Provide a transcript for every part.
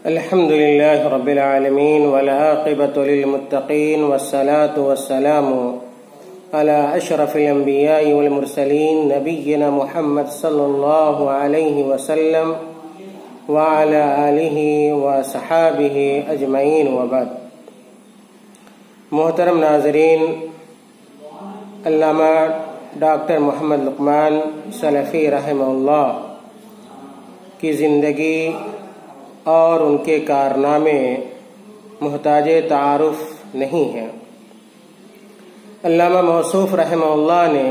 الحمد لله رب العالمين والعاقبة للمتقين والصلاة والسلام على أشرف الأنبياء والمرسلين نبينا محمد صلى الله عليه وسلم وعلى آله وصحابه أجمعين وبعد. محترم ناظرین، علامہ ڈاکٹر محمد لقمان سلفی رحمہ اللہ کی زندگی اور ان کے کارنامے محتاج تعارف نہیں ہیں. علامہ موصوف رحمہ اللہ نے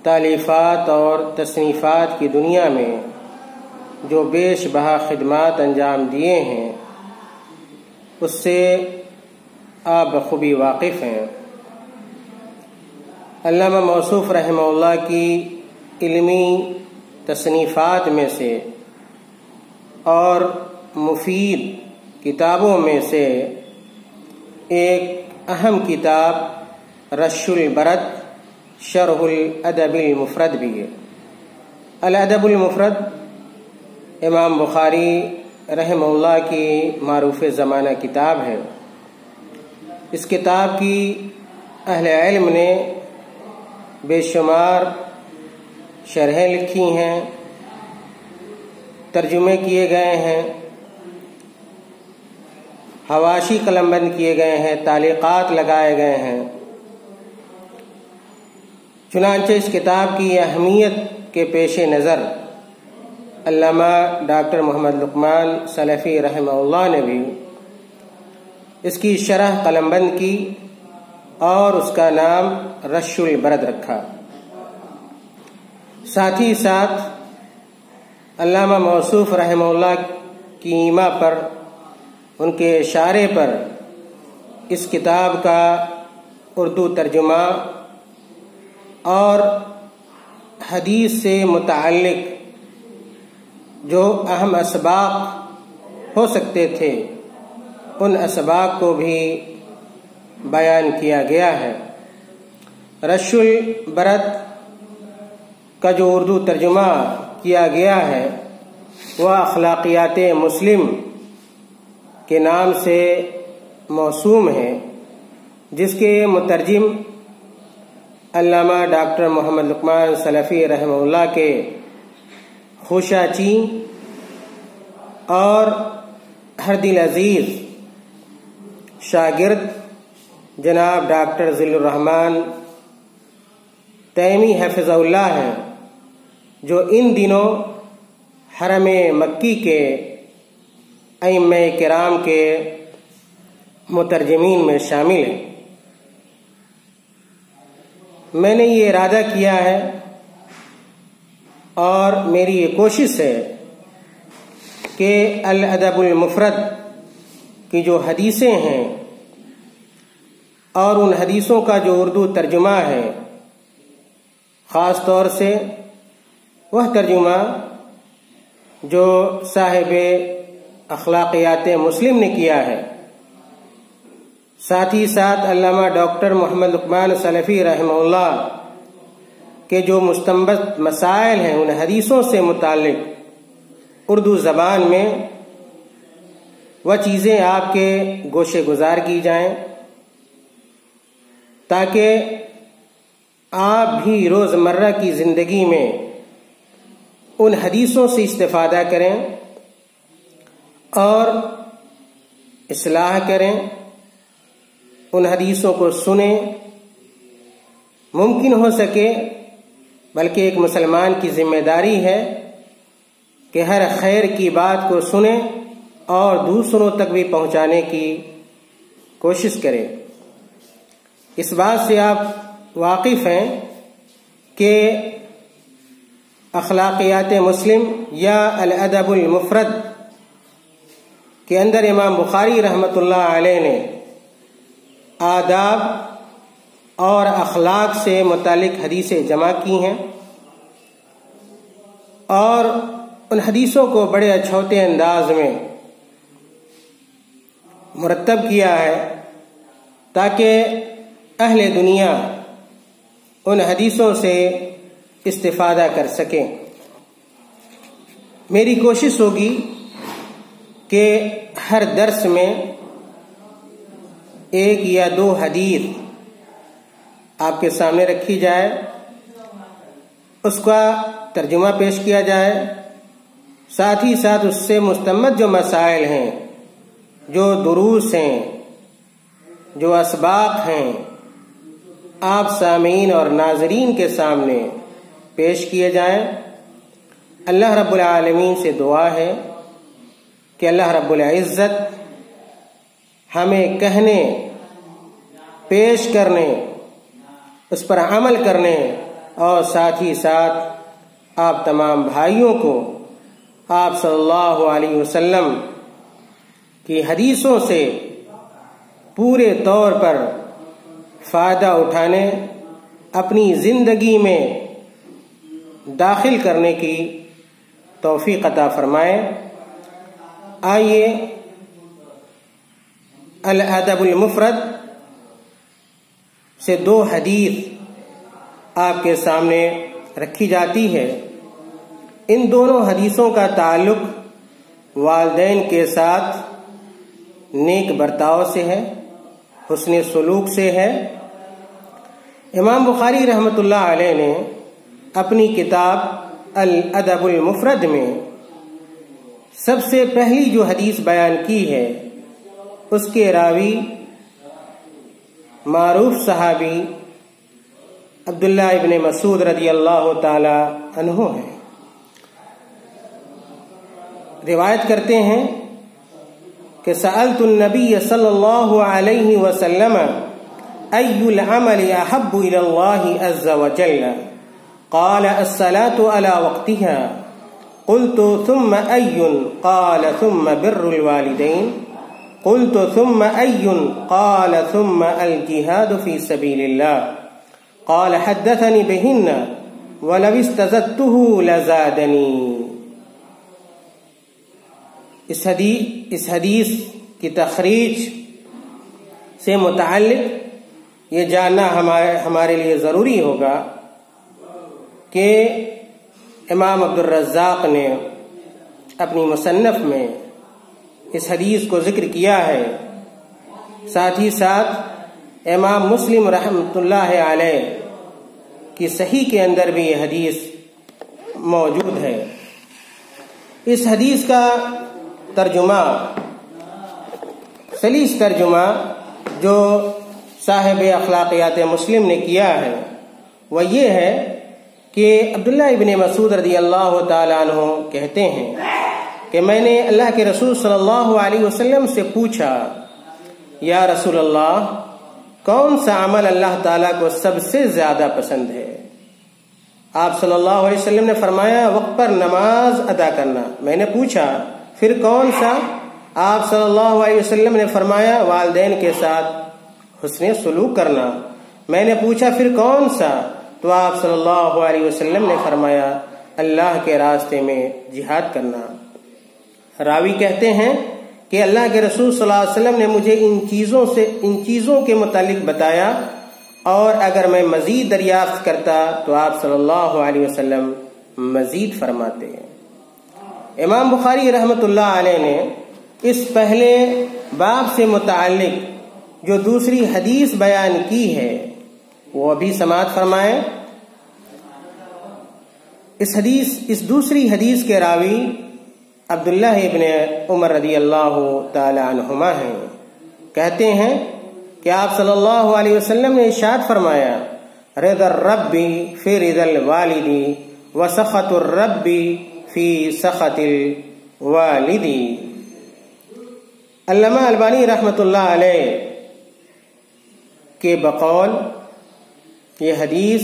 تالیفات اور تصنیفات کی دنیا میں جو بیش بہا خدمات انجام دیے ہیں اس سے آپ بخوبی واقف ہیں. علامہ موصوف رحمہ اللہ کی علمی تصنیفات میں سے اور مفید کتابوں میں سے ایک اہم کتاب رش البرد شرح الادب المفرد بھی ہے. الادب المفرد امام بخاری رحمہ اللہ کی معروف زمانہ کتاب ہے. اس کتاب کی اہل علم نے بے شمار شرحیں لکھی ہیں، ترجمے کیے گئے ہیں، حواشی قلم بند کیے گئے ہیں، تعلیقات لگائے گئے ہیں. چنانچہ اس کتاب کی اہمیت کے پیش نظر علامہ ڈاکٹر محمد لقمان سلفی رحمہ اللہ نے بھی اس کی شرح قلم بند کی اور اس کا نام رش البرد رکھا. ساتھ ہی ساتھ علامہ موصوف رحمہ اللہ کی ایما پر، ان کے اشارے پر اس کتاب کا اردو ترجمہ اور حدیث سے متعلق جو اہم اسباق ہو سکتے تھے ان اسباق کو بھی بیان کیا گیا ہے. رش البرد کا جو اردو ترجمہ کیا گیا ہے وہ اخلاقیات مسلم کے نام سے موسوم ہے، جس کے مترجم علامہ ڈاکٹر محمد لقمان سلفی رحمہ اللہ کے خوشاچی اور ہر دل عزیز شاگرد جناب ڈاکٹر ذل الرحمان تیمی حفظہ اللہ ہیں، جو ان دنوں حرم مکی کے ائمہ کرام کے مترجمین میں شامل ہیں. میں نے یہ ارادہ کیا ہے اور میری یہ کوشش ہے کہ الادب المفرد کی جو حدیثیں ہیں اور ان حدیثوں کا جو اردو ترجمہ ہے، خاص طور سے وہ ترجمہ جو صاحب اخلاقیات مسلم نے کیا ہے، ساتھ ہی ساتھ علامہ ڈاکٹر محمد لقمان سلفی رحمہ اللہ کے جو مستنبط مسائل ہیں ان حدیثوں سے متعلق اردو زبان میں وہ چیزیں آپ کے گوشے گزار کی جائیں تاکہ آپ بھی روزمرہ کی زندگی میں ان حدیثوں سے استفادہ کریں اور اصلاح کریں، ان حدیثوں کو سنیں. ممکن ہو سکے، بلکہ ایک مسلمان کی ذمہ داری ہے کہ ہر خیر کی بات کو سنیں اور دوسروں تک بھی پہنچانے کی کوشش کریں. اس بات سے آپ واقف ہیں کہ اخلاقیات مسلم یا الادب المفرد کے اندر امام بخاری رحمۃ اللہ علیہ نے آداب اور اخلاق سے متعلق حدیثیں جمع کی ہیں اور ان حدیثوں کو بڑے اچھوتے انداز میں مرتب کیا ہے تاکہ اہل دنیا ان حدیثوں سے استفادہ کر سکیں. میری کوشش ہوگی کہ ہر درس میں ایک یا دو حدیث آپ کے سامنے رکھی جائے، اس کا ترجمہ پیش کیا جائے، ساتھ ہی ساتھ اس سے مستمد جو مسائل ہیں، جو دروس ہیں، جو اسباق ہیں، آپ سامعین اور ناظرین کے سامنے پیش کیے جائیں۔ اللہ رب العالمین سے دعا ہے کہ اللہ رب العزت ہمیں کہنے، پیش کرنے، اس پر عمل کرنے اور ساتھ ہی ساتھ آپ تمام بھائیوں کو آپ صلی اللہ علیہ وسلم کی حدیثوں سے پورے طور پر فائدہ اٹھانے، اپنی زندگی میں داخل کرنے کی توفیق عطا فرمائے۔ آئیے الادب المفرد سے دو حدیث آپ کے سامنے رکھی جاتی ہے۔ ان دونوں حدیثوں کا تعلق والدین کے ساتھ نیک برتاؤ سے ہے، حسن سلوک سے ہے۔ امام بخاری رحمۃ اللہ علیہ نے اپنی کتاب الادب المفرد میں سب سے پہلی جو حدیث بیان کی ہے، اس کے راوی معروف صحابی عبداللہ ابن مسعود رضی اللہ تعالی عنہ ہیں۔ روایت کرتے ہیں کہ سألت النبی صلی اللہ علیہ وسلم ای العمل احب الى اللہ عز وجل قال الصلاة على وقتها قلت ثم ای قال ثم بر الوالدین قلت ثم ای قال ثم الجہاد فی سبیل اللہ قال حدثني بهن ولو استزدته لزادنی۔ اس حدیث کی تخریج سے متعلق یہ جاننا ہمارے لیے ضروری ہوگا کہ امام عبد الرزاق نے اپنی مصنف میں اس حدیث کو ذکر کیا ہے، ساتھ ہی ساتھ امام مسلم رحمۃ اللہ علیہ کی صحیح کے اندر بھی یہ حدیث موجود ہے۔ اس حدیث کا ترجمہ، سلیس ترجمہ جو صاحب اخلاقیات مسلم نے کیا ہے، وہ یہ ہے کہ عبداللہ ابن مسعود رضی اللہ تعالیٰ عنہ کہتے ہیں کہ میں نے اللہ کے رسول صلی اللہ علیہ وسلم سے پوچھا، یا رسول اللہ، کون سا عمل اللہ تعالیٰ کو سب سے زیادہ پسند ہے؟ آپ صلی اللہ علیہ وسلم نے فرمایا، وقت پر نماز ادا کرنا۔ میں نے پوچھا، پھر کون سا؟ آپ صلی اللہ علیہ وسلم نے فرمایا، والدین کے ساتھ حسن سلوک کرنا۔ میں نے پوچھا، پھر کون سا؟ تو آپ صلی اللہ علیہ وسلم نے فرمایا، اللہ کے راستے میں جہاد کرنا۔ راوی کہتے ہیں کہ اللہ کے رسول صلی اللہ علیہ وسلم نے مجھے ان چیزوں کے متعلق بتایا، اور اگر میں مزید دریافت کرتا تو آپ صلی اللہ علیہ وسلم مزید فرماتے ہیں۔ امام بخاری رحمۃ اللہ علیہ نے اس پہلے باب سے متعلق جو دوسری حدیث بیان کی ہے وہ ابھی سماعت فرمائیں۔ اس دوسری حدیث کے راوی عبداللہ ابن عمر رضی اللہ تعالی عنہما ہیں۔ کہتے ہیں کہ آپ صلی اللہ علیہ وسلم نے ارشاد فرمایا، رضا الرب فی رضا الوالد وسخط الرب فی سخط الوالد۔ علامہ البانی رحمۃ اللہ علیہ کے بقول یہ حدیث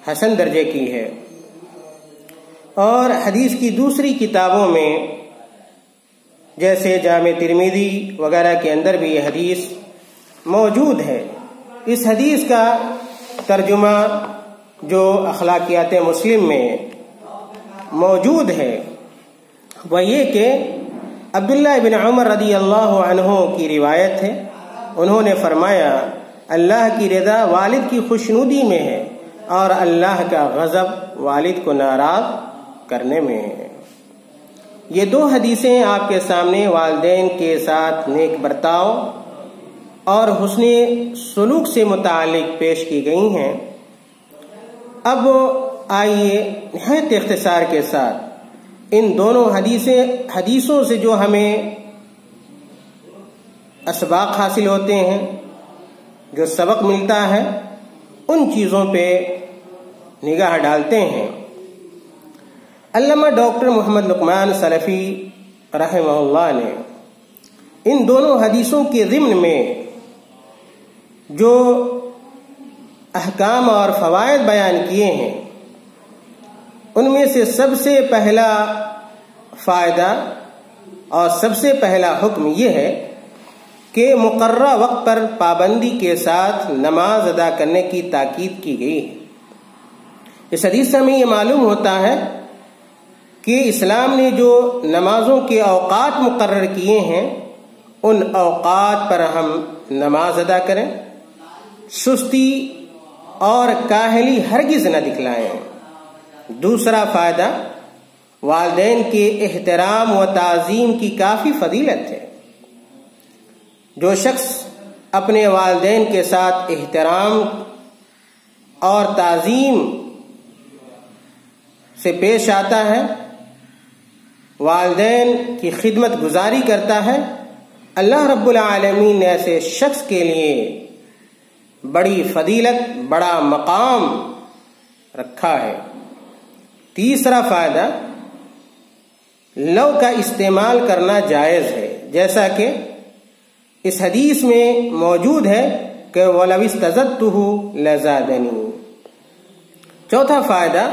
حسن درجے کی ہے، اور حدیث کی دوسری کتابوں میں جیسے جامع ترمذی وغیرہ کے اندر بھی یہ حدیث موجود ہے۔ اس حدیث کا ترجمہ جو اخلاقیات مسلم میں موجود ہے وہ یہ کہ عبداللہ ابن عمر رضی اللہ عنہ کی روایت ہے، انہوں نے فرمایا، اللہ کی رضا والد کی خوشنودی میں ہے اور اللہ کا غضب والد کو ناراض کرنے میں ہے۔ یہ دو حدیثیں آپ کے سامنے والدین کے ساتھ نیک برتاؤ اور حسن سلوک سے متعلق پیش کی گئی ہیں۔ اب آئیے نہایت اختصار کے ساتھ ان دونوں حدیثوں سے جو ہمیں اسباق حاصل ہوتے ہیں، جو سبق ملتا ہے، ان چیزوں پہ نگاہ ڈالتے ہیں۔ علامہ ڈاکٹر محمد لقمان سلفی رحمہ اللہ نے ان دونوں حدیثوں کے ضمن میں جو احکام اور فوائد بیان کیے ہیں، ان میں سے سب سے پہلا فائدہ اور سب سے پہلا حکم یہ ہے کہ مقررہ وقت پر پابندی کے ساتھ نماز ادا کرنے کی تاکید کی گئی ہے۔ اس حدیث سے ہمیں یہ معلوم ہوتا ہے کہ اسلام نے جو نمازوں کے اوقات مقرر کیے ہیں، ان اوقات پر ہم نماز ادا کریں، سستی اور کاہلی ہرگز نہ دکھلائیں۔ دوسرا فائدہ، والدین کے احترام و تعظیم کی کافی فضیلت ہے۔ جو شخص اپنے والدین کے ساتھ احترام اور تعظیم سے پیش آتا ہے، والدین کی خدمت گزاری کرتا ہے، اللہ رب العالمین نے ایسے شخص کے لیے بڑی فضیلت، بڑا مقام رکھا ہے۔ تیسرا فائدہ، لو کا استعمال کرنا جائز ہے، جیسا کہ اس حدیث میں موجود ہے کہ وَلَوِ اسْتَزَدْتُهُ لَزَادَنِي۔ چوتھا فائدہ،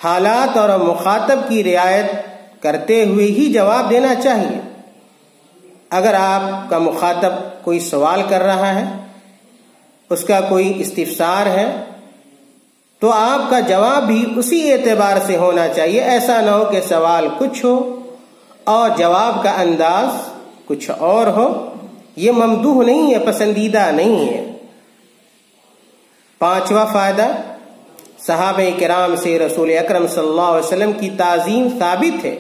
حالات اور مخاطب کی رعایت کرتے ہوئے ہی جواب دینا چاہیے۔ اگر آپ کا مخاطب کوئی سوال کر رہا ہے، اس کا کوئی استفسار ہے، تو آپ کا جواب بھی اسی اعتبار سے ہونا چاہیے۔ ایسا نہ ہو کہ سوال کچھ ہو اور جواب کا انداز کچھ اور ہو۔ یہ ممدوح نہیں ہے، پسندیدہ نہیں ہے۔ پانچواں فائدہ، صحابہ کرام سے رسول اکرم صلی اللہ علیہ وسلم کی تعظیم ثابت ہے۔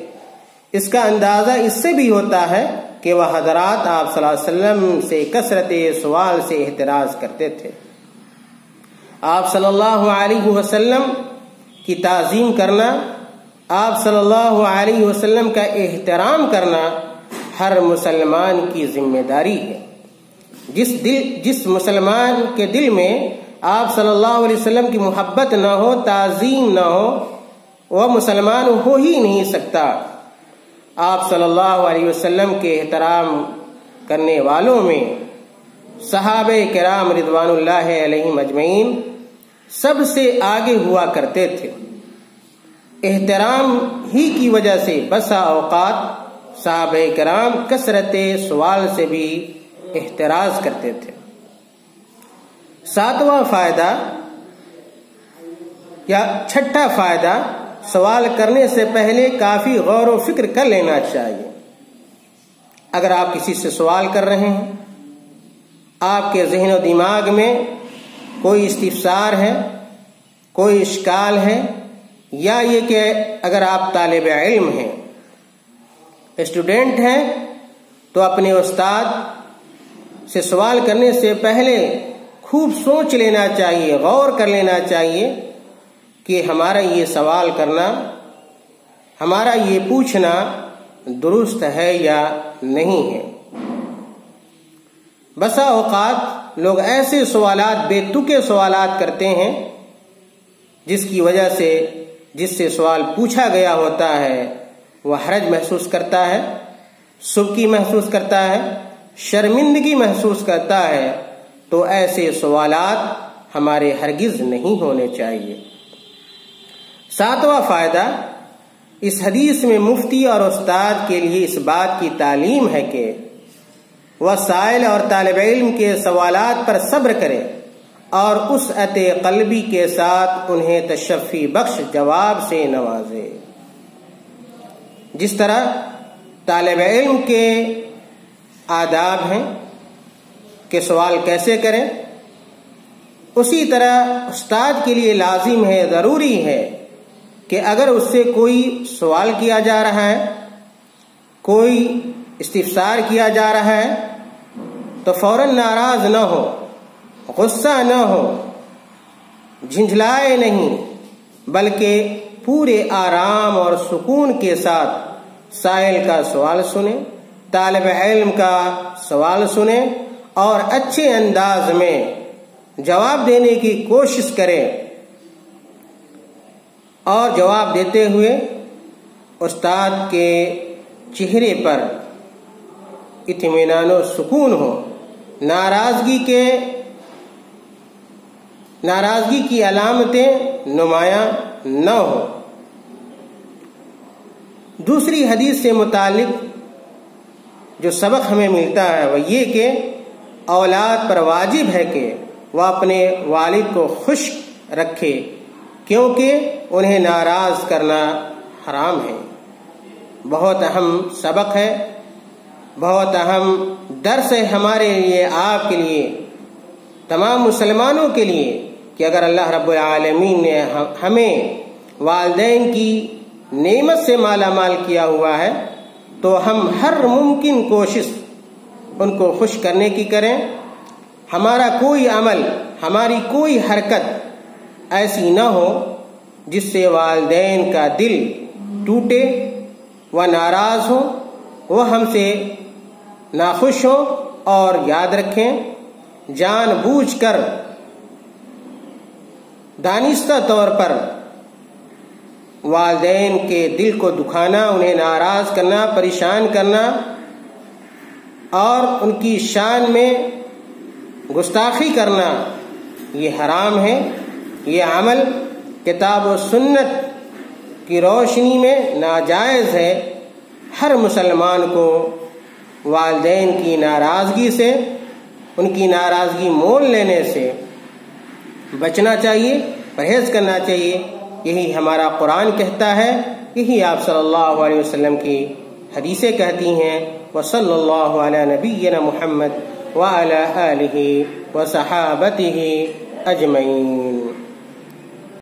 اس کا اندازہ اس سے بھی ہوتا ہے کہ وہ حضرات آپ صلی اللہ علیہ وسلم سے کثرت سوال سے احتراز کرتے تھے۔ آپ صلی اللہ علیہ وسلم کی تعظیم کرنا، آپ صلی اللہ علیہ وسلم کا احترام کرنا ہر مسلمان کی ذمہ داری ہے۔ جس مسلمان کے دل میں آپ صلی اللہ علیہ وسلم کی محبت نہ ہو، تعظیم نہ ہو، وہ مسلمان ہو ہی نہیں سکتا۔ آپ صلی اللہ علیہ وسلم کے احترام کرنے والوں میں صحابہ کرام رضوان اللہ علیہم اجمعین سب سے آگے ہوا کرتے تھے۔ احترام ہی کی وجہ سے بسا اوقات صحابہ کرام کثرت سوال سے بھی احتراز کرتے تھے۔ ساتواں فائدہ یا چھٹا فائدہ، سوال کرنے سے پہلے کافی غور و فکر کر لینا چاہیے۔ اگر آپ کسی سے سوال کر رہے ہیں، آپ کے ذہن و دماغ میں کوئی استفسار ہے، کوئی اشکال ہے، یا یہ کہ اگر آپ طالب علم ہیں، اسٹوڈنٹ ہیں، تو اپنے استاد سے سوال کرنے سے پہلے خوب سوچ لینا چاہیے، غور کر لینا چاہیے کہ ہمارا یہ سوال کرنا، ہمارا یہ پوچھنا درست ہے یا نہیں ہے۔ بسا اوقات لوگ ایسے سوالات، بے تکے سوالات کرتے ہیں جس کی وجہ سے جس سے سوال پوچھا گیا ہوتا ہے وہ حرج محسوس کرتا ہے، سبکی محسوس کرتا ہے، شرمندگی محسوس کرتا ہے۔ تو ایسے سوالات ہمارے ہرگز نہیں ہونے چاہیے۔ ساتواں فائدہ، اس حدیث میں مفتی اور استاد کے لیے اس بات کی تعلیم ہے کہ وہ سائل اور طالب علم کے سوالات پر صبر کرے اور وسعت قلبی کے ساتھ انہیں تشفی بخش جواب سے نوازے۔ جس طرح طالب علم کے آداب ہیں کہ سوال کیسے کریں، اسی طرح استاد کے لیے لازم ہے، ضروری ہے کہ اگر اس سے کوئی سوال کیا جا رہا ہے کوئی استفسار کیا جا رہا ہے تو فوراً ناراض نہ ہو، غصہ نہ ہو، جھنجھلائے نہیں، بلکہ پورے آرام اور سکون کے ساتھ سائل کا سوال سنیں، طالب علم کا سوال سنیں اور اچھے انداز میں جواب دینے کی کوشش کریں، اور جواب دیتے ہوئے استاد کے چہرے پر اطمینان و سکون ہو، ناراضگی کی علامتیں نمایاں نہ ہو۔ دوسری حدیث سے متعلق جو سبق ہمیں ملتا ہے وہ یہ کہ اولاد پر واجب ہے کہ وہ اپنے والد کو خوش رکھے، کیونکہ انہیں ناراض کرنا حرام ہے۔ بہت اہم سبق ہے، بہت اہم درس ہے ہمارے لیے، آپ کے لیے، تمام مسلمانوں کے لیے، کہ اگر اللہ رب العالمین نے ہمیں والدین کی نعمت سے مالا مال کیا ہوا ہے تو ہم ہر ممکن کوشش ان کو خوش کرنے کی کریں۔ ہمارا کوئی عمل، ہماری کوئی حرکت ایسی نہ ہو جس سے والدین کا دل ٹوٹے، وہ ناراض ہو، وہ ہم سے ناخوش ہو۔ اور یاد رکھیں، جان بوجھ کر دانستہ طور پر والدین کے دل کو دکھانا، انہیں ناراض کرنا، پریشان کرنا اور ان کی شان میں گستاخی کرنا یہ حرام ہے۔ یہ عمل کتاب و سنت کی روشنی میں ناجائز ہے۔ ہر مسلمان کو والدین کی ناراضگی سے، ان کی ناراضگی مول لینے سے بچنا چاہیے، پرہیز کرنا چاہیے۔ یہی ہمارا قرآن کہتا ہے، یہی آپ صلی اللہ علیہ وسلم کی حدیثیں کہتی ہیں۔ وصلی اللہ علی نبینا محمد وعلی آلہ وصحابتہ اجمعین۔